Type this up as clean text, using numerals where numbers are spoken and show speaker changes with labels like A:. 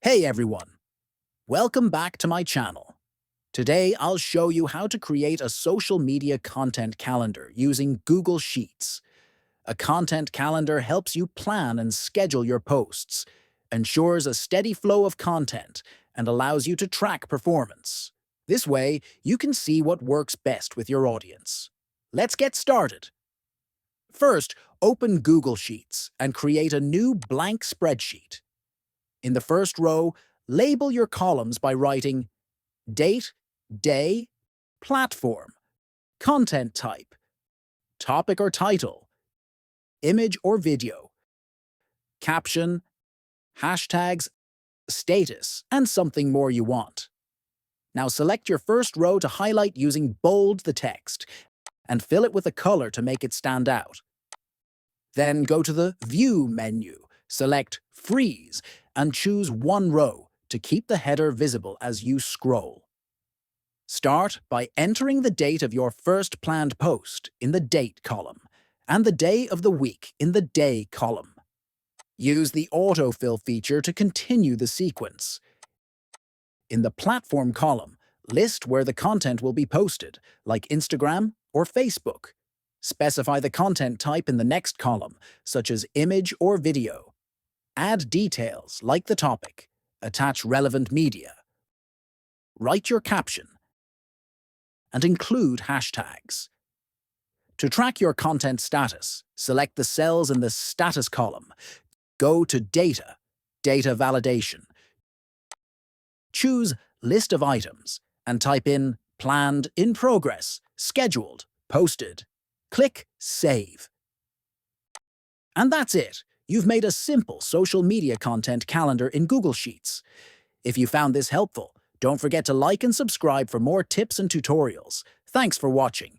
A: Hey everyone, welcome back to my channel. Today I'll show you how to create a social media content calendar using Google Sheets. A content calendar helps you plan and schedule your posts, ensures a steady flow of content, and allows you to track performance. This way, you can see what works best with your audience. Let's get started. First, open Google Sheets and create a new blank spreadsheet. In the first row, label your columns by writing date, day, platform, content type, topic or title, image or video, caption, hashtags, status, and something more you want. Now select your first row to highlight using bold the text and fill it with a color to make it stand out. Then go to the View menu, select Freeze, and choose one row to keep the header visible as you scroll. Start by entering the date of your first planned post in the Date column and the day of the week in the Day column. Use the autofill feature to continue the sequence. In the Platform column, list where the content will be posted, like Instagram or Facebook. Specify the content type in the next column, such as image or video. Add details like the topic. Attach relevant media. Write your caption and include hashtags. To track your content status, select the cells in the Status column. Go to Data, Data Validation. Choose List of Items and type in Planned, In Progress, Scheduled, Posted. Click Save. And that's it. You've made a simple social media content calendar in Google Sheets. If you found this helpful, don't forget to like and subscribe for more tips and tutorials. Thanks for watching.